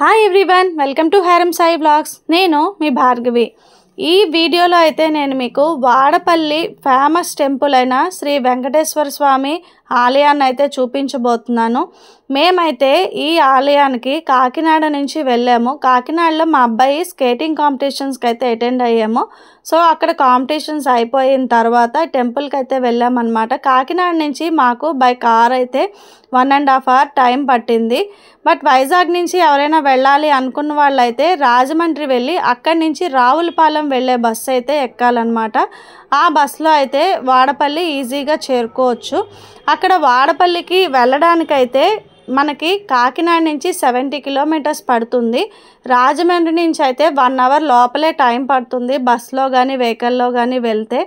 Hi everyone, welcome to హారం Sai blogs. నేను మీ భార్గవి. ఈ వీడియోలో అయితే నేను మీకు వాడపల్లి ఫేమస్ టెంపుల్ అయిన శ్రీ వెంకటేశ్వర స్వామి ఆలయాన్ని అయితే చూపించబోతున్నాను. మేమైతే ఈ ఆలయానికి కాకినాడ నుంచి వెళ్ళాము. కాకినాడలో మా అబ్బాయి స్కేటింగ్ కాంపిటీషన్స్కి అయితే అటెండ్ అయ్యాము. సో అక్కడ కాంపిటీషన్స్ అయిపోయిన తర్వాత టెంపుల్కి అయితే వెళ్ళామన్నమాట. కాకినాడ నుంచి మాకు బై కార్ అయితే 1.5 hours టైం పట్టింది. బట్ వైజాగ్ నుంచి ఎవరైనా వెళ్ళాలి అనుకున్న వాళ్ళైతే రాజమండ్రి వెళ్ళి అక్కడి నుంచి రావులపాలెం వెళ్ళే బస్సు అయితే ఎక్కాలన్నమాట. ఆ బస్సులో అయితే వాడపల్లి ఈజీగా చేరుకోవచ్చు. అక్కడ వాడపల్లికి వెళ్ళడానికైతే మనకి కాకినాడ నుంచి 70 kilometers పడుతుంది. రాజమండ్రి నుంచి అయితే 1 hour లోపలే టైం పడుతుంది బస్సులో కానీ వెహికల్లో కానీ వెళ్తే.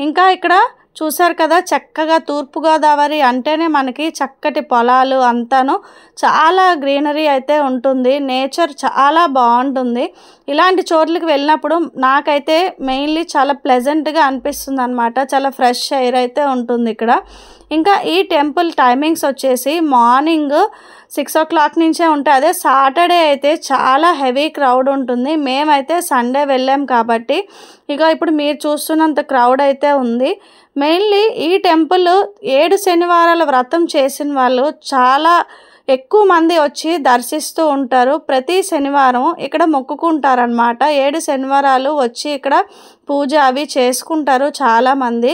ఇంకా ఇక్కడ చూసారు కదా, చక్కగా తూర్పుగోదావరి అంటేనే మనకి చక్కటి పొలాలు అంతాను, చాలా గ్రీనరీ అయితే ఉంటుంది. నేచర్ చాలా బాగుంటుంది. ఇలాంటి చోట్లకి వెళ్ళినప్పుడు నాకైతే మెయిన్లీ చాలా ప్లెజెంట్గా అనిపిస్తుంది అనమాట. చాలా ఫ్రెష్ ఎయిర్ అయితే ఉంటుంది ఇక్కడ. ఇంకా ఈ టెంపుల్ టైమింగ్స్ వచ్చేసి మార్నింగ్ 6 o'clock నుంచే ఉంటాయి. అదే సాటర్డే అయితే చాలా హెవీ క్రౌడ్ ఉంటుంది. మేమైతే సండే వెళ్ళాం కాబట్టి ఇక ఇప్పుడు మీరు చూస్తున్నంత క్రౌడ్ అయితే ఉంది. మెయిన్లీ ఈ టెంపుల్ 7 శనివారాల వ్రతం చేసిన వాళ్ళు చాలా ఎక్కువ మంది వచ్చి దర్శిస్తూ ఉంటారు. ప్రతి శనివారం ఇక్కడ మొక్కుకుంటారనమాట. 7 శనివారాలు వచ్చి ఇక్కడ పూజ అవి చేసుకుంటారు చాలామంది.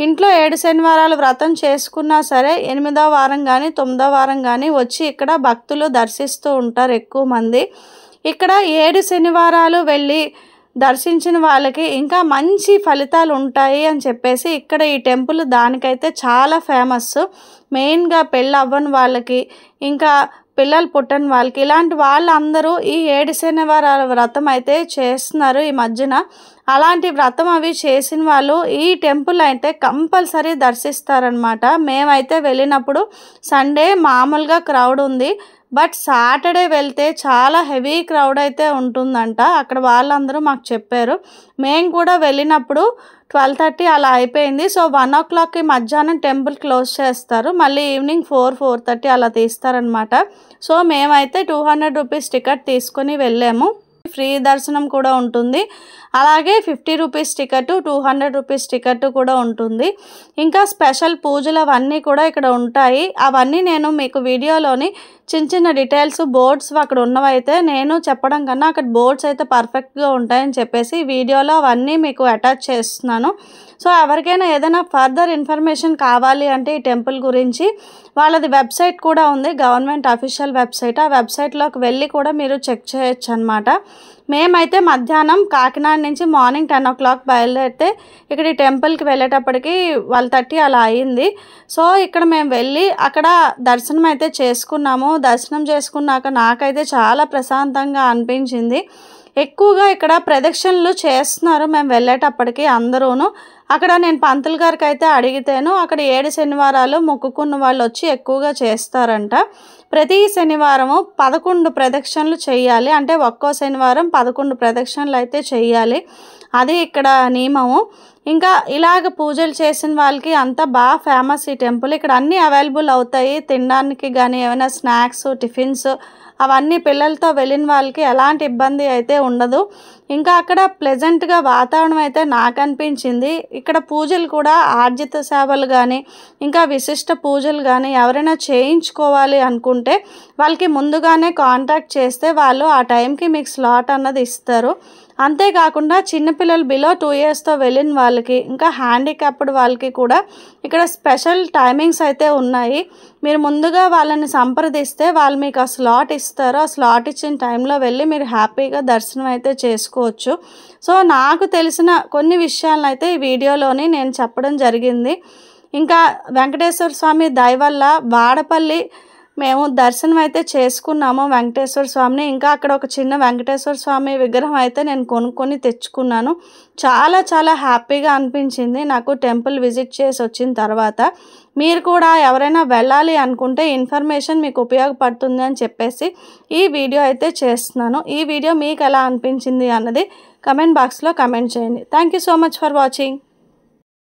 ఇంట్లో 7 శనివారాలు వ్రతం చేసుకున్నా సరే 8వ వారం కానీ 9వ వారం కానీ వచ్చి ఇక్కడ భక్తులు దర్శిస్తూ ఉంటారు ఎక్కువ మంది. ఇక్కడ 7 శనివారాలు వెళ్ళి దర్శించిన వాళ్ళకి ఇంకా మంచి ఫలితాలు ఉంటాయి అని చెప్పేసి ఇక్కడ ఈ టెంపుల్ దానికైతే చాలా ఫేమస్. మెయిన్గా పెళ్ళి అవ్వని వాళ్ళకి, ఇంకా పిల్లలు పుట్టని వాళ్ళకి, ఇలాంటి వాళ్ళందరూ ఈ 7 శనివారాల వ్రతం అయితే చేస్తున్నారు ఈ మధ్యన. అలాంటి వ్రతం అవి చేసిన వాళ్ళు ఈ టెంపుల్ అయితే కంపల్సరీ దర్శిస్తారనమాట. మేమైతే వెళ్ళినప్పుడు సండే మామూలుగా క్రౌడ్ ఉంది. బట్ సాటర్డే వెళ్తే చాలా హెవీ క్రౌడ్ అయితే ఉంటుందంట. అక్కడ వాళ్ళందరూ మాకు చెప్పారు. మేము కూడా వెళ్ళినప్పుడు 12:30 అలా అయిపోయింది. సో 1 o'clockకి మధ్యాహ్నం టెంపుల్ క్లోజ్ చేస్తారు. మళ్ళీ ఈవినింగ్ 4-4:30 అలా తీస్తారనమాట. సో మేమైతే 200 rupees టికెట్ తీసుకొని వెళ్ళాము. ఫ్రీ దర్శనం కూడా ఉంటుంది. అలాగే 50 rupees టికెట్, 200 rupees టికెట్ కూడా ఉంటుంది. ఇంకా స్పెషల్ పూజలు అవన్నీ కూడా ఇక్కడ ఉంటాయి. అవన్నీ నేను మీకు వీడియోలోని చిన్న చిన్న డీటెయిల్స్ బోర్డ్స్ అక్కడ ఉన్నవైతే నేను చెప్పడం కన్నా అక్కడ బోర్డ్స్ అయితే పర్ఫెక్ట్గా ఉంటాయని చెప్పేసి వీడియోలో అవన్నీ మీకు అటాచ్ చేస్తున్నాను. సో ఎవరికైనా ఏదైనా ఫర్దర్ ఇన్ఫర్మేషన్ కావాలి అంటే ఈ టెంపుల్ గురించి వాళ్ళది వెబ్సైట్ కూడా ఉంది, గవర్నమెంట్ అఫీషియల్ వెబ్సైట్. ఆ వెబ్సైట్లోకి వెళ్ళి కూడా మీరు చెక్ చేయొచ్చు అనమాట. మేమైతే మధ్యాహ్నం కాకినాడ నుంచి మార్నింగ్ 10 o'clock బయలుదేరితే ఇక్కడ ఈ టెంపుల్కి వెళ్ళేటప్పటికి 12:30 అలా అయింది. సో ఇక్కడ మేము వెళ్ళి అక్కడ దర్శనం అయితే చేసుకున్నాము. దర్శనం చేసుకున్నాక నాకైతే చాలా ప్రశాంతంగా అనిపించింది. ఎక్కువగా ఇక్కడ ప్రదక్షిణలు చేస్తున్నారు మేము వెళ్ళేటప్పటికి అందరూను. అక్కడ నేను పంతులు గారికి అయితే అడిగితేను అక్కడ 7 శనివారాలు మొక్కుకున్న వాళ్ళు వచ్చి ఎక్కువగా చేస్తారంట. ప్రతి శనివారము 11 ప్రదక్షిణలు చేయాలి. అంటే ఒక్కో శనివారం 11 ప్రదక్షిణలు అయితే చేయాలి. అది ఇక్కడ నియమము. ఇంకా ఇలాగ పూజలు చేసిన వాళ్ళకి అంతా బాగా ఫేమస్ ఈ టెంపుల్. ఇక్కడ అన్నీ అవైలబుల్ అవుతాయి తినడానికి కానీ, ఏమైనా స్నాక్స్, టిఫిన్స్ అవన్నీ పిల్లలతో వెళ్ళిన వాళ్ళకి ఎలాంటి ఇబ్బంది అయితే ఉండదు. ఇంకా అక్కడ ప్లెజెంట్గా వాతావరణం అయితే నాకు అనిపించింది. ఇక్కడ పూజలు కూడా ఆర్జిత సేవలు కానీ, ఇంకా విశిష్ట పూజలు కానీ ఎవరైనా చేయించుకోవాలి అనుకుంటే వాళ్ళకి ముందుగానే కాంటాక్ట్ చేస్తే వాళ్ళు ఆ టైంకి మీకు స్లాట్ అన్నది ఇస్తారు. అంతేకాకుండా చిన్నపిల్లలు బిలో 2 yearsతో వెళ్ళిన వాళ్ళకి, ఇంకా హ్యాండిక్యాప్డ్ వాళ్ళకి కూడా ఇక్కడ స్పెషల్ టైమింగ్స్ అయితే ఉన్నాయి. మీరు ముందుగా వాళ్ళని సంప్రదిస్తే వాళ్ళు మీకు ఆ స్లాట్ ఇస్తారు. ఆ స్లాట్ ఇచ్చిన టైంలో వెళ్ళి మీరు హ్యాపీగా దర్శనం అయితే చేసుకోవచ్చు. సో నాకు తెలిసిన కొన్ని విషయాలను అయితే ఈ వీడియోలోని నేను చెప్పడం జరిగింది. ఇంకా వెంకటేశ్వర స్వామి దయ వల్ల వాడపల్లి మేము దర్శనం అయితే చేసుకున్నాము వెంకటేశ్వర స్వామిని. ఇంకా అక్కడ ఒక చిన్న వెంకటేశ్వర స్వామి విగ్రహం అయితే నేను కొనుక్కొని తెచ్చుకున్నాను. చాలా చాలా హ్యాపీగా అనిపించింది నాకు టెంపుల్ విజిట్ చేసి వచ్చిన తర్వాత. మీరు కూడా ఎవరైనా వెళ్ళాలి అనుకుంటే ఇన్ఫర్మేషన్ మీకు ఉపయోగపడుతుంది అని చెప్పేసి ఈ వీడియో అయితే చేస్తున్నాను. ఈ వీడియో మీకు ఎలా అనిపించింది అన్నది కమెంట్ బాక్స్లో కమెంట్ చేయండి. Thank you so much for watching.